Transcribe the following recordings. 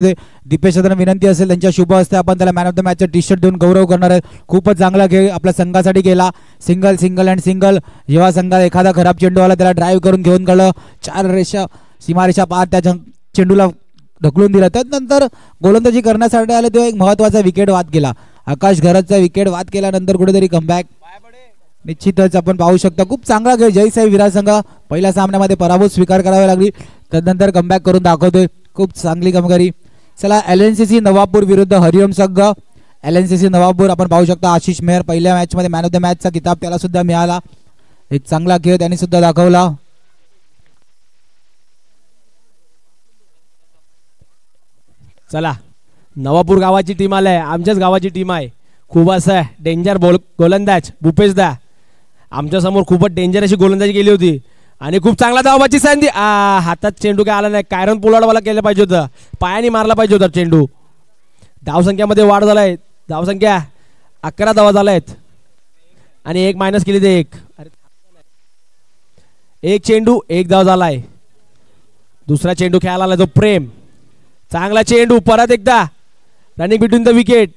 दीपेश सदन विनंती असेल त्यांच्या शुभ हस्ते आपण त्याला मॅन ऑफ द मॅचचा टी शर्ट देऊन गौरव करणार आहे। खूपच चांगला खेळ आपल्या संघासाठी केला। सिंगल सिंगल अँड सिंगल जेव्हा संघात एखादा खराब चेंडू आला त्याला ड्राईव्ह करून घेऊन गेलं, 4 रेषा सीमारेषा पार त्या चेंडूला ढकलून दिला। त्यानंतर गोलंदाजी करण्यासाठी आले तेव्हा एक महत्त्वाचा विकेट वाद केला। आकाश घरतचा विकेट वाद केल्यानंतर कुठेतरी कमबॅक निश्चितच आपण पाहू शकता। खूप चांगला खेळ जयसाई विराट संघ पहिल्या सामन्यामध्ये पराभव स्वीकार करावी लागली, त्यानंतर कमबॅक करून दाखवतोय। खूप चांगली कामगिरी। चला LNCC नवापूर विरुद्ध हरिओम संघ। LNCC नवापूर आपण पाहू शकता आशिष मेहर पहिल्या मॅच मध्ये मॅन ऑफ द मॅचचा किताब त्याला सुद्धा मिळाला। एक चांगला खेळ त्यांनी सुद्धा दाखवला। चला नवापूर गावाची टीम आलाय, आमच्याच गावाची टीम आहे। खूप असं डेंजर गोलंदाज भूपेश दा आमच्या समोर खूपच डेंजर अशी गोलंदाजी केली होती आणि खूप चांगला धावाची संधी। हातात चेंडू काय आला नाही, कायरन पोलाडवाला केलं पाहिजे होतं, पायाने मारला पाहिजे होता चेंडू। धावसंख्यामध्ये वाढ झालाय, धावसंख्या 11 धावा झाल्यात आणि एक मायनस केली ते एक चेंडू 1 धाव झालाय। दुसरा चेंडू खेळायला आला तो प्रेम, चांगला चेंडू परत एकदा रनिंग बिटवीन द विकेट।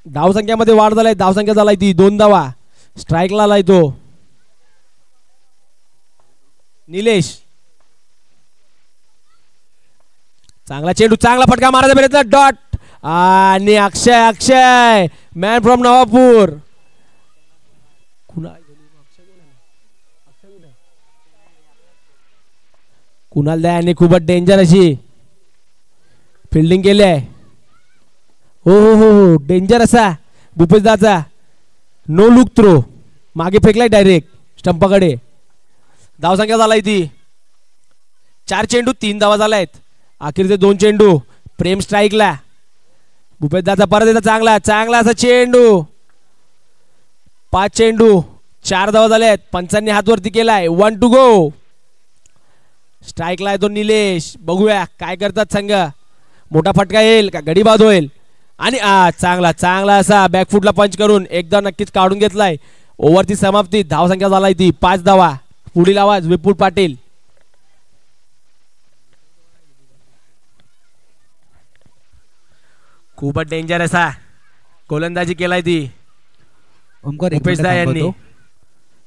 धावसंख्यामध्ये वाढ झालाय, धावसंख्या झालाय ती 2 धावा। स्ट्राईकला आलाय तो निलेश, चांगला चेंडू, चांगला फटका मारायचा प्रयत्न, डॉट आणि अक्षय मॅन फ्रॉम नवापूर। कुणाल दा यांनी खूपच डेंजर अशी फिल्डिंग केली आहे। हो डेंजर असा Bhupesh dacha no look throw, मागे फेकलाय डायरेक्ट स्टंपाकडे। धावसंख्या झालाय ती 4 चेंडू 3 धावा झालायत। अखेरचे 2 चेंडू प्रेम स्ट्राईकला, भूपेश दाचा परत येता चांगला चांगला असा चेंडू। 5 चेंडू 4 धावा झाल्यात, पंचांनी हात वरती केलाय, 1 टू गो। स्ट्राईकला आहे तो निलेश, बघूया काय करतात संघ, मोठा फटका येईल का गडी बाद होईल। आणि चांगला चांगला असा बॅकफुटला पंच करून एकदा नक्कीच काढून घेतलाय। ओव्हरची समाप्ती, धावसंख्या झालाय ती 5 धावा। पुढील आवाज विपुल पाटील। खूपच डेंजर असा गोलंदाजी केलाय ती भूपेश दा यांनी।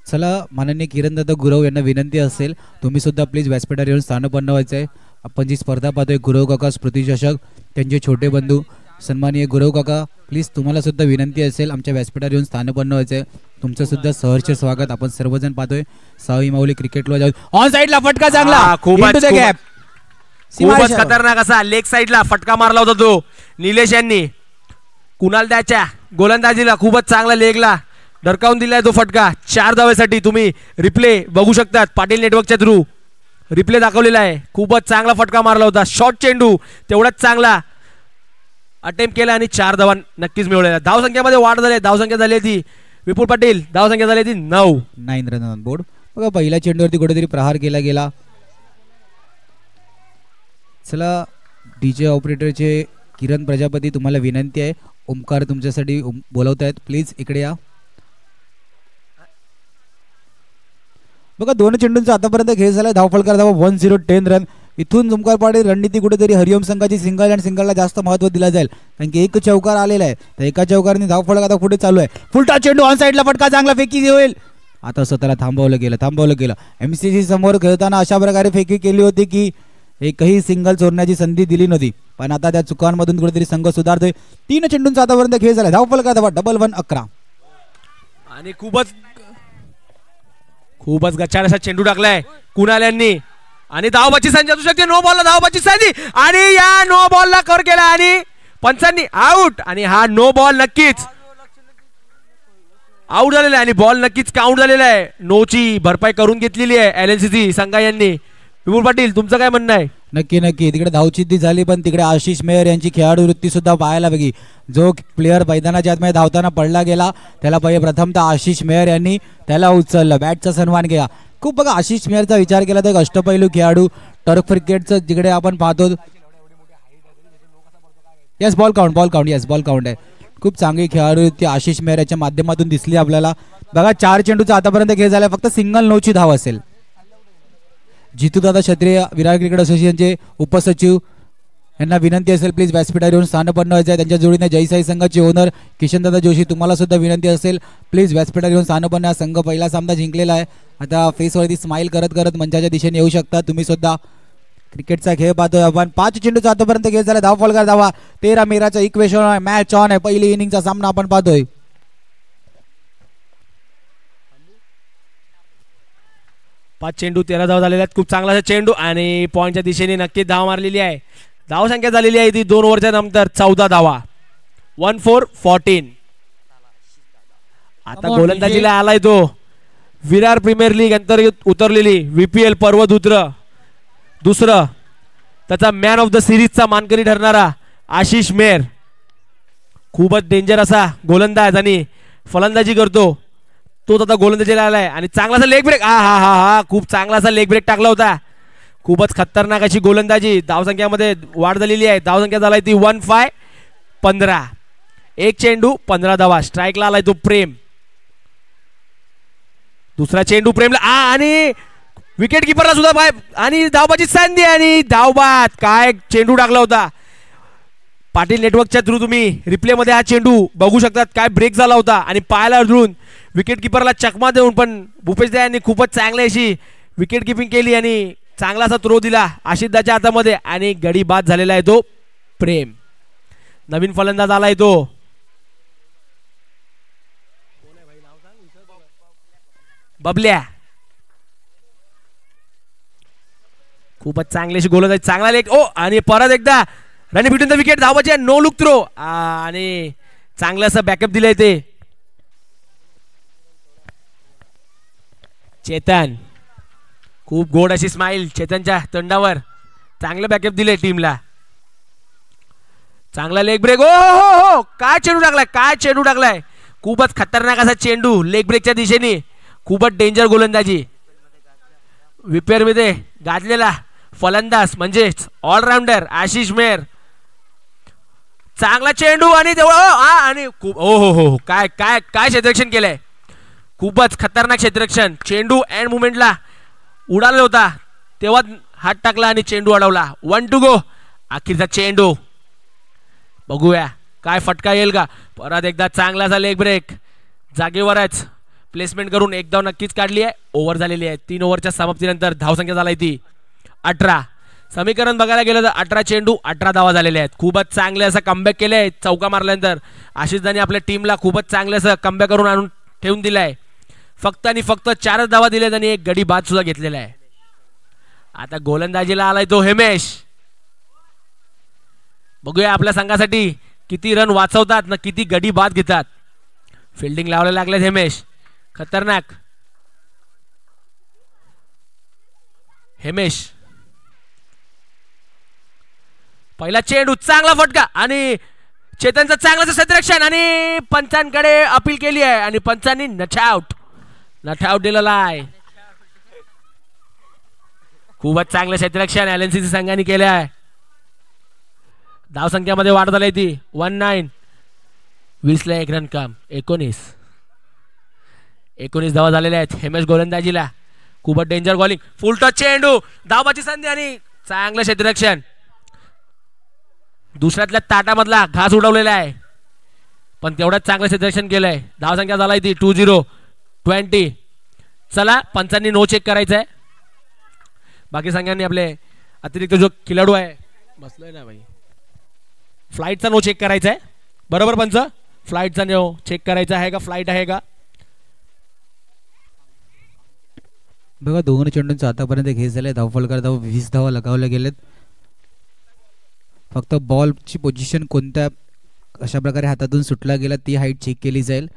चला माननीय किरणदादा गुरव यांना विनंती असेल तुम्ही सुद्धा प्लीज व्यासपीठावर येऊन स्थानपन्न व्हायचंय। आपण जी स्पर्धा पाहतोय गुरव काका स्मृती चषक, त्यांचे छोटे बंधू सन्माननीय गुरव काका, प्लीज तुम्हाला सुद्धा विनंती असेल आमच्या व्यासपीठावर येऊन स्थानपन्न व्हायचंय। तुमचं सुद्धा सहर्ष स्वागत। आपण सर्वजण पाहतोय साई माऊली क्रिकेट लॉज ऑन साइडला फटका चांगला, खूपच खतरनाक असा लेग साइडला फटका मारला होता तो निलेश यांनी। कुणाल दाच्या गोलंदाजीला खूपच चांगला लेगला डरकावून दिलाय तो फटका। 4 धावेसाठी तुम्ही रिप्ले बघू शकतात, पाटील नेटवर्कच्या थ्रू रिप्ले दाखवलेला आहे। खूपच चांगला फटका मारला होता, शॉर्ट चेंडू तेवढाच चांगला अटेम्प्ट केला आणि 4 धावा नक्कीच मिळवलेल्या। धावसंख्यामध्ये वाढ झाली, धावसंख्या झाली ती विपुल पाटील, धावसंख्या झाली ती 9 रन ऑन बोर्ड। बघा पहिल्या चेंडूवरती कुठेतरी प्रहार केला गेला। चला डीजे ऑपरेटरचे किरण प्रजापती तुम्हाला विनंती आहे, ओमकार तुमच्यासाठी बोलवतायत, प्लीज इकडे या। बघा 2 चेंडूंचा आतापर्यंत खेळ झाला, धावफलकार धावा 1010 रन। इथून ओमकार पाटील रणनीती कुठेतरी हरिओम संघाची सिंगल अँड सिंगलला जास्त महत्व दिला जाईल, कारण की 1 चौकार आलेला आहे, तर एका चौकारने धावफलक आता पुढे चालू आहे। फुलटा चेंडू ऑन साइडला फटका चांगला फेकी होईल, आता स्वतःला थांबवलं गेलं। MCC समोर खेळताना अशा प्रकारे फेकी केली होती की एकही सिंगल चोरण्याची संधी दिली नव्हती, पण आता त्या चुकांमधून कुठेतरी संघ सुधारतोय। 3 चेंडूंचा आतापर्यंत खेळ झाला, धावफलकार धावा 1111 आणि खूपच गच्चाळ असा चेंडू टाकलाय कुणाल यांनी आणि धावबाची संधी असू शकते। नो बॉलला धावबाची संधी आणि या नो बॉलला कव्हर केला आणि पंचांनी आउट, आणि हा नो बॉल नक्कीच आउट झालेला आहे आणि बॉल नक्कीच काउंट झालेला आहे। नोची भरपाई करून घेतलेली आहे LNCC संघा यांनी। विपुल पाटील तुमचं काय म्हणणं आहे? नक्की तिकडे धावचित्ती झाली, पण तिकडे आशिष मेहर यांची खेळाडू वृत्ती सुद्धा पाहायला बघी। जो प्लेअर मैदानाच्या आतमध्ये धावताना पडला गेला त्याला पहिले प्रथमतः आशिष मेहर यांनी त्याला उचललं, बॅटचा सन्मान केला। खूप बघा आशिष मेहरचा विचार केला तर एक अष्टपैलू खेळाडू, टर्फ क्रिकेटचं जिकडे आपण पाहतो। Yes ball count yes ball count आहे। खूप चांगली खेळाडू वृत्ती आशिष मेहर याच्या माध्यमातून दिसली आपल्याला। बघा 4 चेंडूचा आतापर्यंत खेळ झाला, फक्त सिंगल 9ची धाव असेल। जितूदादा क्षत्रिय विराट क्रिकेट असोसिएशनचे उपसचिव यांना विनंती असेल प्लीज व्यासपीठावर येऊन स्थानपन्न व्हायचं आहे. त्यांच्या जोडीने जयसाई संघाचे ओनर किशनदादा जोशी, तुम्हाला सुद्धा विनंती असेल प्लीज व्यासपीठावर येऊन स्थानपन्न. हा संघ पहिला सामना जिंकलेला आहे. आता फेसवरती स्माईल करत करत मंचाच्या दिशेने येऊ शकता तुम्ही सुद्धा. क्रिकेटचा खेळ पाहतोय आपण. 5 चेंडूचा आतापर्यंत खेळ झाला. धाव फलकार धावा 13-13चा इक्वेशन आहे. मॅच ऑन आहे. पहिली इनिंगचा सामना आपण पाहतोय. 5 चेंडू 13 धावा झालेल्या आहेत. खूप चांगला चेंडू आणि पॉईंटच्या दिशेने नक्कीच धाव मारलेली आहे. धाव संख्या झालेली आहे ती 2 ओव्हरच्या नंतर 14 धावा. 1-4-14. आता गोलंदाजीला आलाय तो विरार प्रीमियर लीग अंतर्गत उतरलेली VPL पर्वदुत्र दुसरं त्याचा मॅन ऑफ द सिरीजचा मानकरी ठरणारा आशिष मेहर. खूपच डेंजर असा गोलंदाज आणि फलंदाजी करतो तो. आता गोलंदाजीला आलाय आणि चांगलासा लेग ब्रेक. हा हा हा हा खूप चांगलासा लेग ब्रेक टाकला होता. खूपच खतरनाक अशी गोलंदाजी. धावसंख्यामध्ये वाढ झालेली आहे. धावसंख्या झालाय ती 1-5-15. 1 चेंडू 15 धावा. स्ट्राईकला आलाय तो प्रेम. दुसरा चेंडू प्रेमला आणि विकेट किपरला सुद्धा बाय आणि धावबाजी संधी आणि धावबाद. काय चेंडू टाकला होता. पाटील नेटवर्कच्या थ्रू तुम्ही रिप्ले मध्ये हा चेंडू बघू शकतात. काय ब्रेक झाला होता आणि पायाला अडळून विकेट किपरला चकमा देऊन पण भूपेश दा यांनी खूपच चांगली अशी विकेट किपिंग केली आणि चांगला असा थ्रो दिला आशिषदाच्या हातामध्ये आणि गडी बाद झालेला आहे तो प्रेम. नवीन फलंदाज आलाय तो बबल्या. खूपच चांगली अशी गोलंदाजी. चांगला लेग. ओ आणि परत एकदा रनी बिटवीन द विकेट. धावाची नो लुक थ्रो आणि चांगलं असं बॅकअप दिलंय ते चेतन. खूप गोड अशी स्माइल चेतनच्या तोंडावर. चांगलं बॅकअप दिले टीमला. चांगला लेग ब्रेक. ओ हो हो काय चेंडू टाकलाय. काय चेंडू टाकलाय. खूपच खतरनाक असा चेंडू लेग ब्रेकच्या दिशेने. खूपच डेंजर गोलंदाजी. विपेर मध्ये गाजलेला फलंदाज म्हणजेच ऑलराऊंडर आशिष मेहर. चांगला चेंडू आणि आणि खूप ओ हो हो काय काय काय क्षेत्ररक्षण केलंय. खूपच खतरनाक क्षेत्ररक्षण. चेंडू एंड मुवमेंटला उडाला होता तेव्हा हात टाकला आणि चेंडू अडवला. 1 to go. अखेरचा चेंडू बघूया काय फटका येईल का. परत एकदा चांगलासा लेग ब्रेक. जागेवरच प्लेसमेंट करून एक धाव नक्कीच काढली आहे. ओव्हर झालेली आहे. 3 ओव्हरच्या समाप्तीनंतर धावसंख्या झाली ती 18. समीकरण बघायला गेलं तर 18 चेंडू 18 धावा झालेल्या आहेत. खूपच चांगले असं कमबॅक केलंय. चौका मारल्यानंतर आशिषदाने आपल्या टीमला खूपच चांगले असं कमबॅक करून आणून ठेवून दिलाय. फक्त आणि फक्त 4 धावा दिल्यात आणि एक गडी बाद सुद्धा घेतलेला आहे. आता गोलंदाजीला आलाय तो हेमेश. बघूया आपल्या संघासाठी किती रन वाचवतात ना किती गडी बाद घेतात. फिल्डिंग लावायला लागलेत हेमेश. खतरनाक हेमेश. पहिला चेंडू चांगला फटका आणि चेतनचं चांगलं क्षेत्ररक्षण आणि पंचांकडे अपील केली आहे आणि पंचांनी नट आउट दिलेला आहे. खूपच चांगलं क्षेत्ररक्षण LNCC संघाने केले आहे. धावसंख्यामध्ये वाढ झाली ती 19. 20ला 1 रन कम. 19 धावा झालेल्या आहेत. हेमेश गोलंदाजीला. खूपच डेंजर बॉलिंग. फुल टच चेंडू. धावबाची संधी आणि चांगलं क्षेत्ररक्षण. दुसऱ्यातल्या ताटामधला घास उडवलेला आहे पण तेवढंच चांगलं क्षेत्ररक्षण केलंय. धावसंख्या झालाय ती 20. चला पंचांनी नो चेक करायचं आहे. बाकी संघांनी आपले अतिरिक्त जो खिलाडू आहे बसलोय ना भाई फ्लाईटचा नो चेक करायचा आहे. बरोबर पंच. फ्लाईटचा नो चेक करायचा आहे का. फ्लाईट आहे का. बघा 2 चेंडूंचा आतापर्यंत खेळ झाले. धावफलकार धाव 20 धावा लगावल्या गेलेत. फक्त बॉलची पोझिशन कोणत्या अशा प्रकारे हातातून सुटला गेला ती हाईट चेक केली जाईल.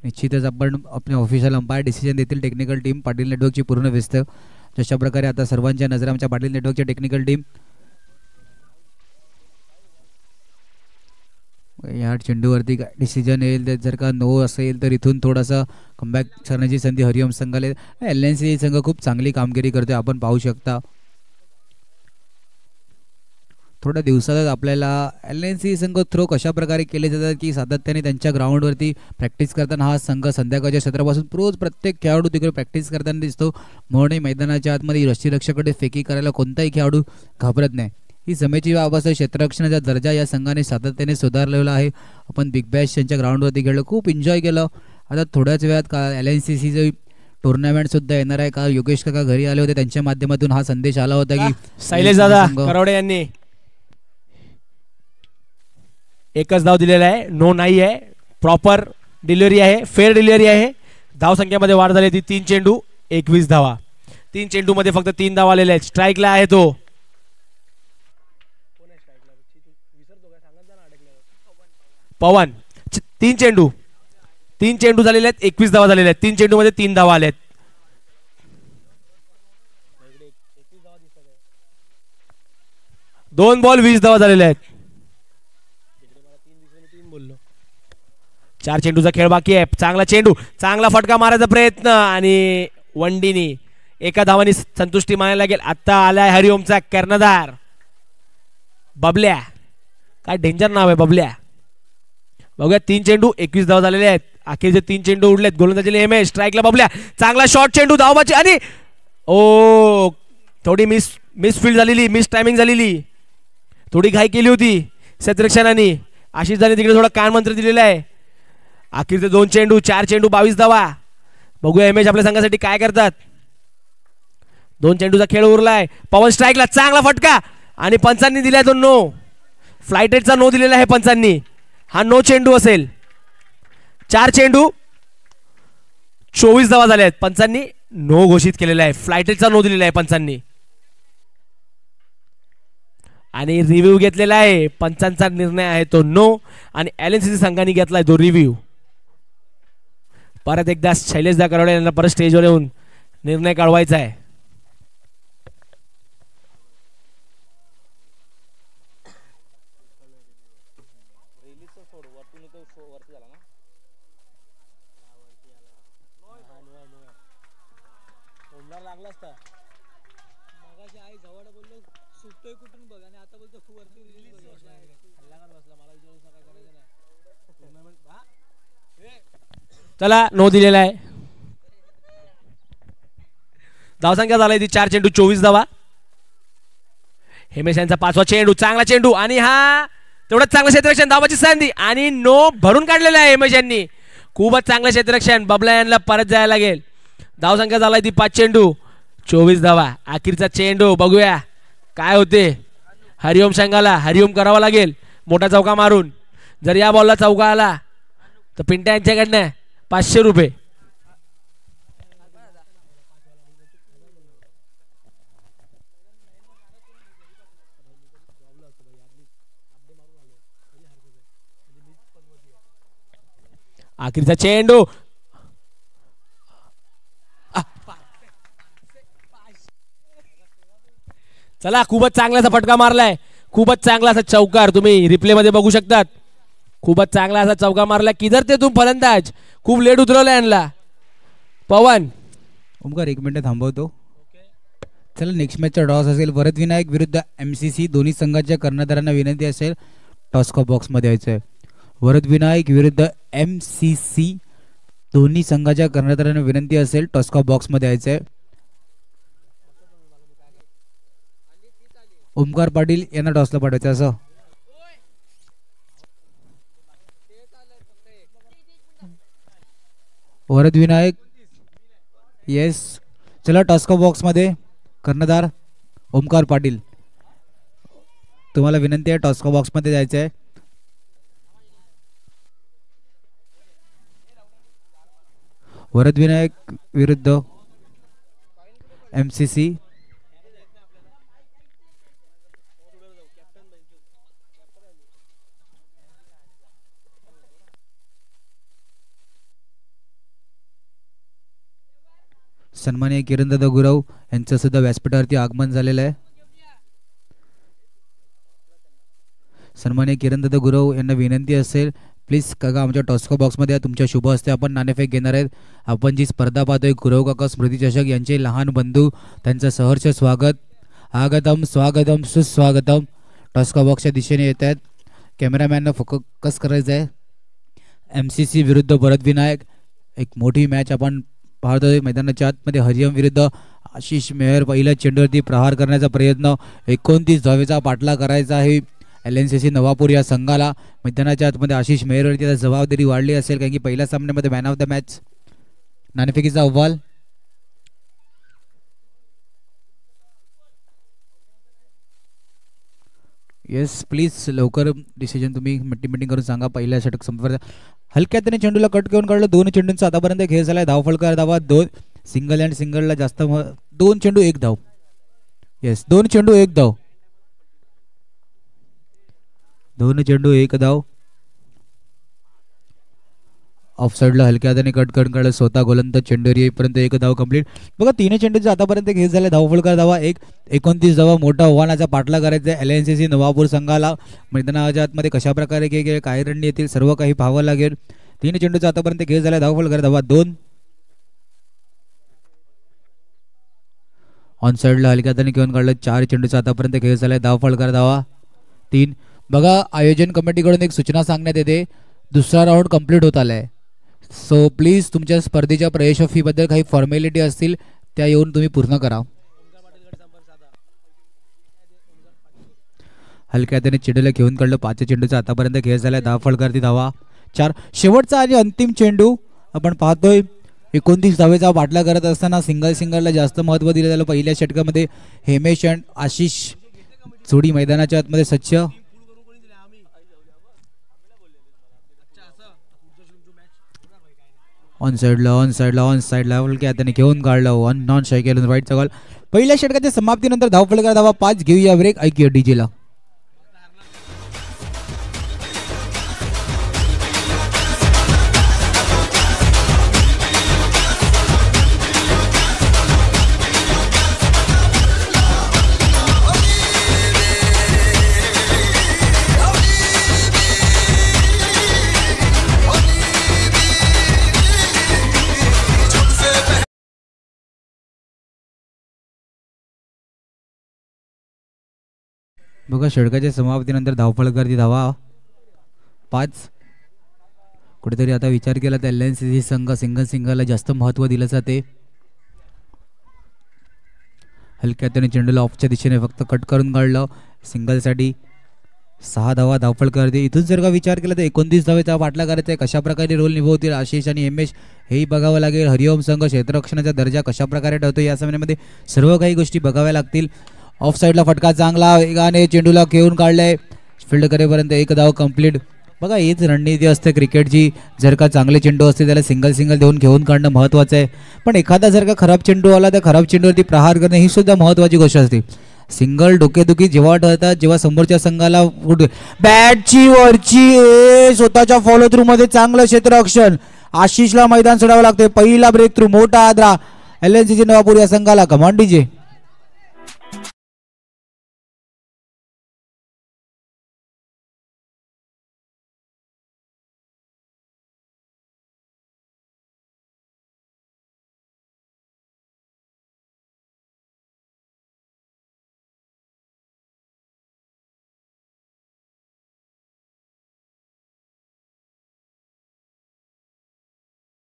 निश्चितच आपण आपल्या ऑफिशियल अंपायर डिसिजन देतील. टेक्निकल टीम पाटील नेटवर्कची पूर्ण व्यस्त. जशा प्रकारे आता सर्वांच्या नजर आमच्या पाटील नेटवर्कची टेक्निकल टीम या चेंडूवरती काय डिसिजन येईल. जर का नो असेल तर इथून थोडासा कमबॅक करण्याची संधी हरिओम संघाला. LNCC संघ खूप चांगली कामगिरी करतोय आपण पाहू शकता. थोड्या दिवसातच आपल्याला LNCC संघ थ्रो कशा प्रकारे केले जातात की सातत्याने त्यांच्या ग्राउंडवरती प्रॅक्टिस करताना हा संघ संध्याकाळच्या क्षेत्रापासून रोज प्रत्येक खेळाडू तिकडे प्रॅक्टिस करताना दिसतो. म्हणून मैदानाच्या आतमध्ये यष्टीरक्षकाकडे फेकी करायला कोणताही खेळाडू घाबरत नाही. ही समेची अवस्था क्षेत्ररक्षणाचा दर्जा या संघाने सातत्याने सुधारलेला आहे. आपण बिग बॅश यांच्या ग्राउंडवरती खेळलो, खूप एन्जॉय केलं. आता थोड्याच वेळात का LNCCचं टुर्नामेंट सुद्धा येणार आहे. का योगेश काका घरी आले होते, त्यांच्या माध्यमातून हा संदेश आला होता की शैलेश दादा करवडे यांनी एकच धाव दिलेला आहे. नो नाही आहे, प्रॉपर डिलिव्हरी आहे, फेअर डिलिव्हरी आहे. धावसंख्येमध्ये वाढ झाली ती 3 चेंडू 21 धावा. 3 चेंडू मध्ये फक्त 3 धावा आलेल्या आहेत. स्ट्राईकला आहे तो पवन. 3 चेंडू झालेले आहेत, 21 धावा झालेल्या आहेत. 3 चेंडू मध्ये 3 धावा आल्या आहेत. दोन बॉल 20 धावा झालेल्या आहेत. 4 चेंडूचा खेळ बाकी आहे. चांगला चेंडू, चांगला फटका मारायचा प्रयत्न आणि वंडीनी एका धावानी संतुष्टी मानायला लागेल. आता आलाय हरिओमचा कर्णधार बबल्या. काय डेंजर नाव आहे बबल्या. बघूया 3 चेंडू 21 धावा झालेले आहेत. अखेरचे 3 चेंडू उडलेत. गोलंदाजीला एमएस, स्ट्राईकला बबल्या. चांगला शॉर्ट चेंडू धावबाची आणि ओ थोडी मिसफील्ड झालेली, मिस टायमिंग झालेली, थोडी घाई केली होती क्षेत्ररक्षणाने. आशिष झाली तिकडे थोडा कानमंत्र दिलेला आहे. अखेरचे 2 चेंडू 4 चेंडू 22 धावा. बघूया एमएच आपल्या संघासाठी काय करतात. 2 चेंडूचा खेळ उरलाय. पवन स्ट्राईकला, चांगला फटका आणि पंचांनी दिलाय तो नो. फ्लाइट रेटचा नो दिलेला आहे पंचांनी. हा नो चेंडू असेल. 4 चेंडू 24 धावा झाल्या आहेत. पंचांनी नो घोषित केलेला आहे. फ्लाइट रेटचा नो दिलेला आहे पंचांनी आणि रिव्ह्यू घेतलेला आहे. पंचांचा निर्णय आहे तो नो आणि LNCC संघाने घेतलाय तो रिव्ह्यू. परत एकदा शैलेश दा करवडे यांना परत स्टेजवर येऊन निर्णय कळवायचा आहे. चला नो दिलेला आहे. धावसंख्या झालाय ती 4 चेंडू 24 धावा. हेमेश यांचा 5वा चेंडू, चांगला चेंडू आणि हा तेवढंच चांगलं क्षेत्ररक्षण. धावाची संधी आणि नो भरून काढलेला आहे हेमेश यांनी. खूपच चांगलं क्षेत्ररक्षण. बबला यांना परत जायला लागेल. धावसंख्या झालाय ती 5 चेंडू 24 धावा. अखेरचा चेंडू बघूया काय होते. हरिओम संघाला हरिओम करावा लागेल मोठा चौका मारून. जर या बॉलला चौका आला तर पिंट्या यांच्याकडनं 500 रुपये. अखेरचा चेंडू चला खूपच चांगला फटका मारलाय. खूपच चांगला असा चौकार तुम्ही रिप्ले मध्ये बघू शकतात. खूपच चांगला असा चौका मारला. किधर ते तुम फलंदाज. खूप लेट उतरवलं यांना. पवन ओमकार 1 मिनिट थांबवतो. चला नेक्स्ट मॅचचा टॉस असेल वरद विनायक विरुद्ध MCC. दोन्ही संघाच्या कर्णधारांना विनंती असेल टॉस्को बॉक्स मध्ये यायचंय. वरद विनायक विरुद्ध MCC. दोन्ही संघाच्या कर्णधारांना विनंती असेल टॉस्को बॉक्स मध्ये यायचंय. ओमकार पाटील यांना टॉसला पाठवायचं असं. वरद विनायक येस. चला टॉस्को बॉक्स मध्ये कर्णधार ओमकार पाटील तुम्हाला विनंती आहे टॉस्को बॉक्स मध्ये जायचं आहे. वरद विनायक विरुद्ध MCC. सन्माननीय किरणदादा गुरव यांचं सुद्धा व्यासपीठावरती आगमन झालेलं आहे. सन्माननीय किरणदादा गुरव यांना विनंती असेल प्लीज काका आमच्या टॉस्को बॉक्समध्ये तुमच्या शुभ हस्ते आपण नाणेफेक घेणार आहेत. आपण जी स्पर्धा पाहतोय गुरव काका स्मृती चषक यांचे लहान बंधू त्यांचं सहर्ष स्वागत. आगतम स्वागतम सुस्वागतम. टॉस्को बॉक्सच्या दिशेने येत आहेत. कॅमेरामॅननं फोकस करायचं आहे. MCC विरुद्ध वरद विनायक एक मोठी मॅच आपण पाहतोय. मैदानाच्या आतमध्ये हरिओम विरुद्ध आशिष मेहर पहिल्या चेंडूवरती प्रहार करण्याचा प्रयत्न. 29 धावेचा पाठला करायचा आहे LNCC नवापूर या संघाला. मैदानाच्या आतमध्ये आशिष मेहरवरती आता जबाबदारी वाढली असेल कारण की पहिल्या सामन्यामध्ये मॅन ऑफ द मॅच. नाणेफेकीचा अहवाल येस प्लीज लवकर डिसिजन तुम्ही मीटिंग करून सांगा. पहिल्या षटक संपवर हलक्या त्याने चेंडूला कट करून काढलं. 2 चेंडूंचा आतापर्यंत खेळ झालाय. धावफलकार धावा 2. सिंगल अँड सिंगलला जास्त 2 चेंडू 1 धाव. येस 2 चेंडू 1 धाव. 2 चेंडू 1 धाव. ऑफ साइडला हलक्या हाताने कट करून काढलं. स्वतः गोलंदाज चेंडूवर येईपर्यंत 1 धाव कंप्लीट. बघा 3 चेंडूचा आतापर्यंत खेळ झाला. धावफलकार धावा 1. 29 धावा मोठा आव्हानाचा पाठला करायचा आहे LNCC नवापूर संघाला. मैदानाच्या आतमध्ये कशा प्रकारे खेळ काय रणनी येतील सर्व काही पाहावं लागेल. 3 चेंडूचा आतापर्यंत खेळ झाला. धावफलकार धावा 2. ऑन साइडला हलक्या हाताने घेऊन काढलं. 4 चेंडूचा आतापर्यंत खेळ झालाय. धावफलकार धावा 3. बघा आयोजन कमिटीकडून एक सूचना सांगण्यात येते. दुसरा राऊंड कंप्लीट होत आलाय. सो प्लीज तुमच्या स्पर्धेच्या प्रवेश फी बद्दल काही फॉर्मॅलिटी असतील त्या येऊन तुम्ही पूर्ण करा. हलक्या हाताने चेंडूला घेऊन काढलं. 5 चेंडूचा आतापर्यंत खेळ झालाय. धावफलकारती धावा 4. शेवटचा आणि अंतिम चेंडू आपण पाहतोय. 29 धावेचा पाठला करत असताना सिंगलला जास्त महत्व दिलं झालं. पहिल्या षटकामध्ये हेमेश आणि आशिष जोडी मैदानाच्या आतमध्ये सच्च. ऑन साइडला हलक्या हाताने घेऊन काढलं. नॉन स्ट्राईक केलं. राईटचा बॉल. पहिल्या षटकाच्या समाप्तीनंतर धावफलकार धावा 5. घेऊया ब्रेक. ऐकूया डीजेला. बघा षटकाच्या समाप्तीनंतर धावफलकारती धावा 5. कुठेतरी आता विचार केला तर LNCC संघ सिंगलला जास्त महत्व दिलं जाते. हलक्या त्याने चेंडूला ऑफच्या दिशेने फक्त कट करून काढलं. सिंगलसाठी 6 धावा धावफलकारती. इथून जर का विचार केला तर 29 धावेचा पाठला करायचा आहे. कशा प्रकारे रोल निभवतील आशिष आणि हिमेश हेही बघावं लागेल. हरिओम संघ क्षेत्ररक्षणाचा दर्जा कशा प्रकारे ठेवतो या सामन्यामध्ये सर्व काही गोष्टी बघाव्या लागतील. ऑफ साइडला फटका चांगला वेगाने चेंडूला घेऊन काढलाय. फील्ड करेपर्यंत 1 धाव कंप्लीट. बघा हीच रणनीती असते क्रिकेटची. जर का चांगले चेंडू असते त्याला सिंगल देऊन घेऊन काढणं महत्त्वाचं आहे. पण एखादा जर का खराब चेंडू आला तर खराब चेंडूवरती प्रहार करणं ही सुद्धा महत्त्वाची गोष्ट असते. सिंगल डोकेदुखी जेव्हा ठरतात जेव्हा समोरच्या संघाला बॅटची वरची स्वतःच्या फॉलो थ्रू मध्ये चांगलं क्षेत्ररक्षण. आशिषला मैदान सोडावं लागते. पहिला ब्रेक थ्रू मोठा आदरा LNCC नवापूर या संघाला. Command DJ.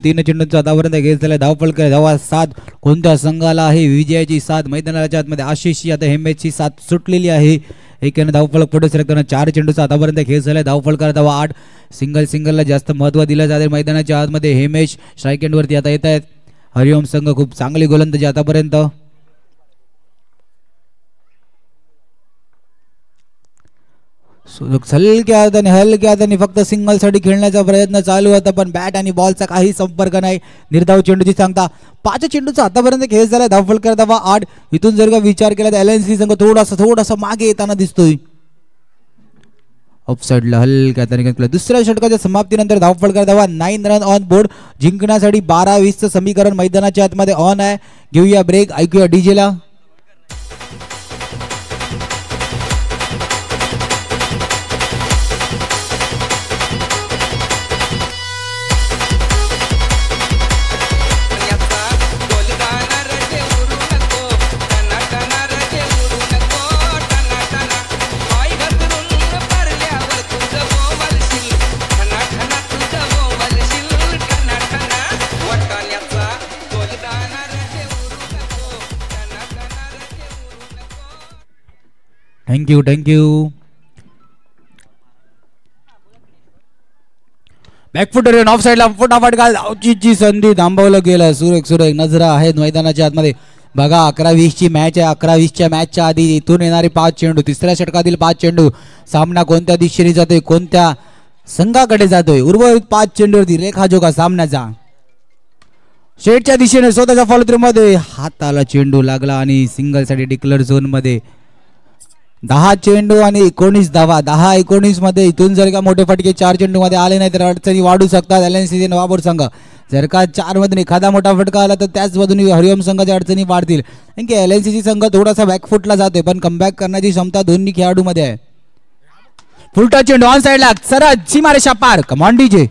तीन चेंडूंचा आतापर्यंत घेत झाला. धावफलक धावा 7. कोणत्या संघाला आहे विजयाची साथ. मैदानाच्या आतमध्ये आशिषची आता हेमेशची साथ सुटलेली आहे. एकाने धावफलक पुढे सरकताना 4 चेंडूचा आतापर्यंत खेळ झाला. धावफलकार धावा 8. सिंगलला जास्त महत्व दिलं जाते. मैदानाच्या आतमध्ये हेमेश स्ट्राईक एंडवरती आता येत आहेत. हरिओम संघ खूप चांगली गोलंदाजी आतापर्यंत. हलक्या हाताने फक्त सिंगलसाठी खेळण्याचा प्रयत्न चालू होता पण बॅट आणि बॉलचा काही संपर्क नाही. निर्धाव चेंडूची सांगता 5 चेंडूचा आतापर्यंत खेळ झाला. धावफलकार धावा 8. इथून जर का विचार केला तर LNCC संघ थोडासा मागे येताना दिसतोय. ऑफसाइडला हलक्या हाताने दुसऱ्या षटकाच्या समाप्तीनंतर धावफलकार धावा 9 रन ऑन बोर्ड. जिंकण्यासाठी 12-20चं समीकरण मैदानाच्या आतमध्ये ऑन आहे. घेऊया ब्रेक. ऐकूया डीजेला. Thank you thank you. बॅकफुटर ऑफ साईडला फटाफट घाल. धावचीची संधी थांबवलं गेलं. सुरेख सुरेख नजरा आहेत मैदानाच्या आतमध्ये. बघा 11-20ची मॅच आहे. 11-20च्या मॅचच्या आधी इथून येणारे 5 चेंडू, तिसऱ्या षटकातील 5 चेंडू. सामना कोणत्या दिशेने जातोय, कोणत्या संघाकडे जातोय, उर्वरित 5 चेंडूवरती रेखाजोखा सामन्याचा. शेटच्या दिशेने स्वतःच्या फॉलो मध्ये हाताला चेंडू लागला आणि सिंगल साठी डिक्लेअर झोन मध्ये 10 चेंडू आणि 19 धावा. 10-19 मध्ये इथून जर का मोठे फटके 4 चेंडू मध्ये आले नाही तर अडचणी वाढू शकतात. LNCC नवापूर संघ जर का 4 मधून एखादा मोठा फटका आला तर त्याच मधून हरिओम संघाच्या अडचणी वाढतील. कारण की LNCC संघ थोडासा बॅकफुटला जाते पण कमबॅक करण्याची क्षमता दोन्ही खेळाडूमध्ये आहे. फुलटा चेंडू ऑन साइडला सरळ सीमारेषा पार. Come on DJ.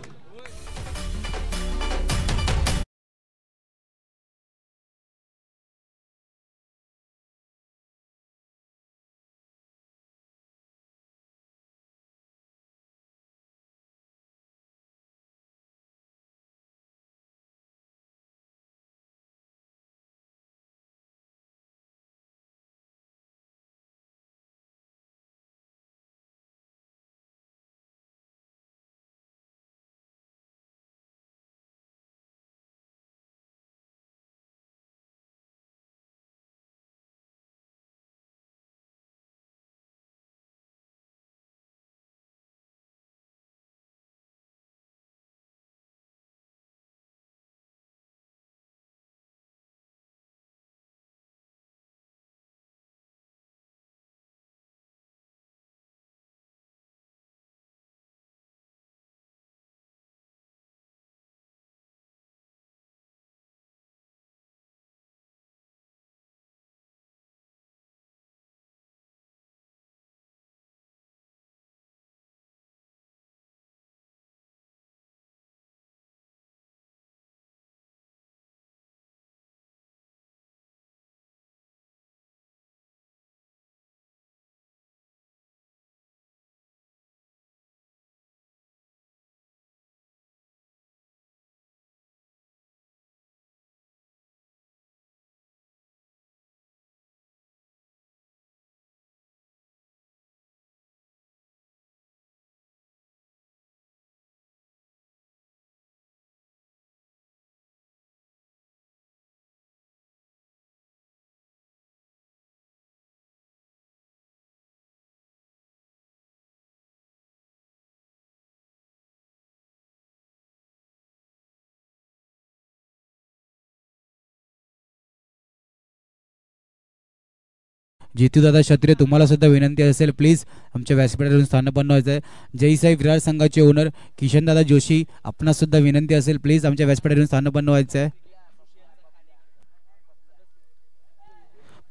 जितू दादा क्षत्रिय तुम्हाला सुद्धा विनंती असेल प्लीज आमच्या व्यासपीठावरून स्थानपन्न व्हायचं आहे. जयसाई विरार संघाचे ओनर किशन दादा जोशी आपणास सुद्धा विनंती असेल प्लीज आमच्या व्यासपीठावरून स्थानपन्न व्हायचं आहे.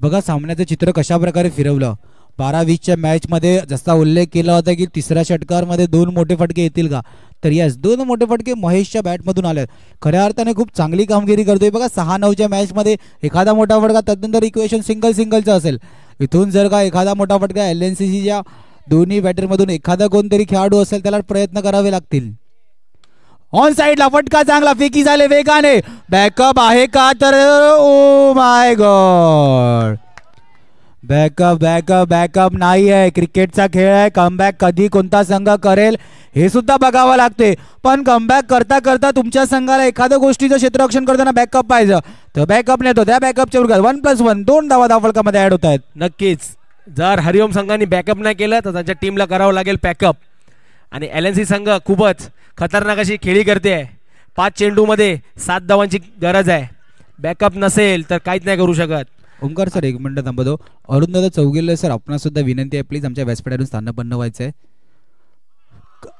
बघा सामन्याचं चित्र कशा प्रकारे फिरवलं. 12-20च्या मॅच मध्ये जसा उल्लेख केला होता की तिसऱ्या षटकामध्ये 2 मोठे फटके येतील का, तर यस 2 मोठे फटके महेशच्या बॅटमधून आले. खऱ्या अर्थाने खूप चांगली कामगिरी करतोय. बघा 6-9च्या मॅच मध्ये एखादा मोठा फटका त्यानंतर इक्वेशन सिंगलचं असेल. इथून जर का एखादा मोठा फटका LNCCच्या दोन्ही बॅटरमधून एखादा कोणतरी खेळाडू असेल त्याला प्रयत्न करावे लागतील. ऑन साइडला फटका चांगला फेकी झाले वेगाने. बॅकअप आहे का, तर ओ माय गॉड बॅकअप नाही आहे. क्रिकेटचा खेळ आहे. कमबॅक कधी कोणता संघ करेल हे सुद्धा बघावं लागते. पण कमबॅक करता करता तुमच्या संघाला एखाद्या गोष्टीचं क्षेत्ररक्षण करताना बॅकअप पाहिजे तर बॅकअप नेतो. त्या बॅकअपच्या 1+1 2 धावा धावफलकामध्ये ऍड होत आहेत. नक्कीच जर हरिओम संघाने बॅकअप नाही केलं तर त्यांच्या टीमला करावं लागेल पॅकअप. आणि LNC संघ खूपच खतरनाक अशी खेळी करते आहे. 5 चेंडूमध्ये 7 धावांची गरज आहे. बॅकअप नसेल तर काहीच नाही करू शकत. ओंकार सर 1 मिनिट थांबतो. अरुण दादा चौगिले सर आपणास सुद्धा विनंती आहे प्लीज आमच्या व्यासपीठावरून स्थानपन्न व्हायचं आहे.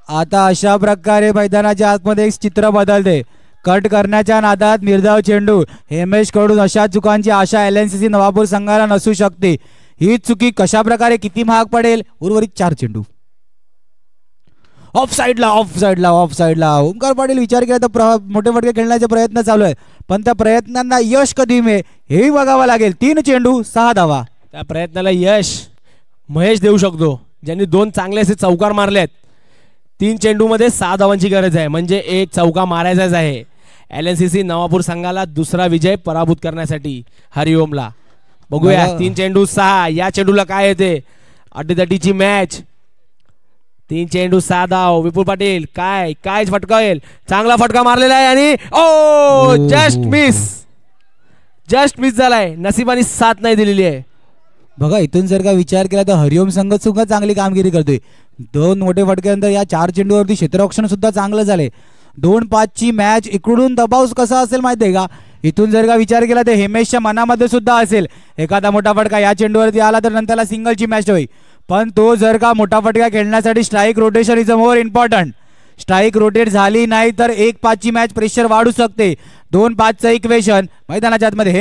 आता अशा प्रकारे मैदानाच्या आतमध्ये एक चित्र बदलते. कट करण्याच्या नादात निर्धाव चेंडू हेमेश कडून अशा चुकांची आशा LNCC नवापूर संघाला नसू शकते. ही चुकी कशा प्रकारे किती महाग पडेल. उर्वरित 4 चेंडू ऑफ साइडला ओंकार पाटील विचार केला तर मोठे फटके खेळण्याचे प्रयत्न चालू आहे पण त्या प्रयत्नांना यश कधी मिळेल हेही बघावं लागेल. 3 चेंडू 6 धावा. त्या प्रयत्नाला यश महेश देऊ शकतो ज्यांनी 2 चांगले असे चौकार मारलेत. 3 चेंडूमध्ये 6 धावांची गरज आहे म्हणजे एक चौका मारायचाच आहे. LNCC नवापूर संघाला दुसरा विजय पराभूत करण्यासाठी हरिओमला. बघूया 3 चेंडू 6. या चेंडूला काय येते. अड्डीतटीची मॅच. 3 चेंडू 6 धाव. विपुल पाटील काय काय फटका येईल. चांगला फटका मारलेला आहे आणि ओ जस्ट मिस झालाय. नशिबाने साथ नाही दिलेली आहे. बघा इथून जर का विचार केला तर हरिओम संघ सुद्धा चांगली कामगिरी करतोय. 2 मोठे फटक्यानंतर या 4 चेंडूवरती क्षेत्ररक्षण सुद्धा चांगलं झाले. 2-5 ची मॅच. इकडून दबाव कसा असेल माहितीये का. इथून जर का विचार केला तर हेमेशच्या मनामध्ये सुद्धा असेल एखादा मोठा फटका या चेंडूवरती आला तर नंतरला सिंगलची मॅच होईल. पण तो जर का मोठा फटका खेळण्यासाठी strike rotation is a more important. Strike rotate झाली नाही तर 1-5 ची मॅच प्रेशर वाढू शकते. 2-5चं इक्वेशन मैदानाच्या आतमध्ये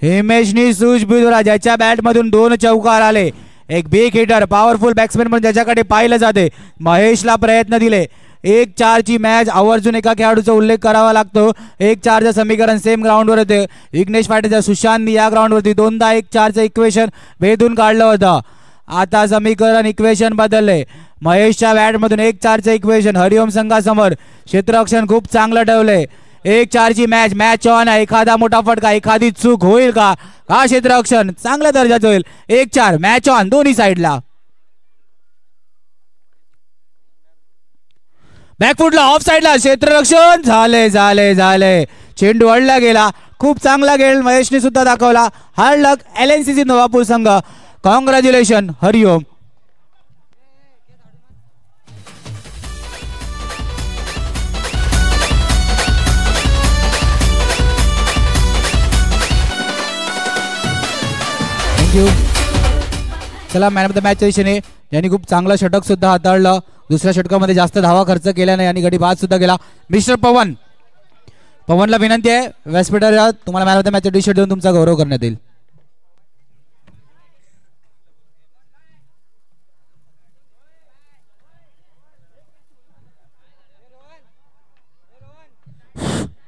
हेमेशनी सूझबूझ ज्याच्या बॅट मधून 2 चौकार आले. एक बिग हिटर पॉवरफुल बॅट्समॅन पण ज्याच्याकडे पाहिलं जाते. महेशला प्रयत्न दिले. 1-4 ची मॅच आवर्जून एका खेळाडूचा उल्लेख करावा लागतो. 1-4चं समीकरण सेम ग्राउंडवर होते. विघ्नेश पाटीलच्या सुशांतनी या ग्राउंडवरती 2दा 1-4चं इक्वेशन भेदून काढलं होतं. आता समीकरण इक्वेशन बदलले. महेशच्या बॅटमधून 1-4चं इक्वेशन हरिओम संघासमोर. क्षेत्ररक्षण खूप चांगलं ठेवलंय. 1-4 ची मॅच ऑन आहे. एखादा मोठा फटका एखादी चूक होईल का. हा क्षेत्ररक्षण चांगल्या दर्जाचं होईल. 1-4 मॅच ऑन दोन्ही साईडला. बॅकफुटला ऑफ साईडला क्षेत्ररक्षण झाले. चेंडू अडला गेला. खूप चांगला खेळ महेशने सुद्धा दाखवला. हार्ड लक LNCC नवापूर संघ. कॉंग्रॅच्युलेशन हरिओम. थँक्यू. चला मॅन ऑफ द मॅचच्या दिशेने यांनी खूप चांगला षटक सुद्धा हाताळलं. दुसऱ्या षटकामध्ये जास्त धावा खर्च केला नाही आणि गडी बाद सुद्धा केला. मिस्टर पवनला विनंती आहे व्यासपीठावर तुम्हाला मॅन ऑफ द मॅचचा टी शर्ट देऊन तुमचा गौरव करण्यात येईल.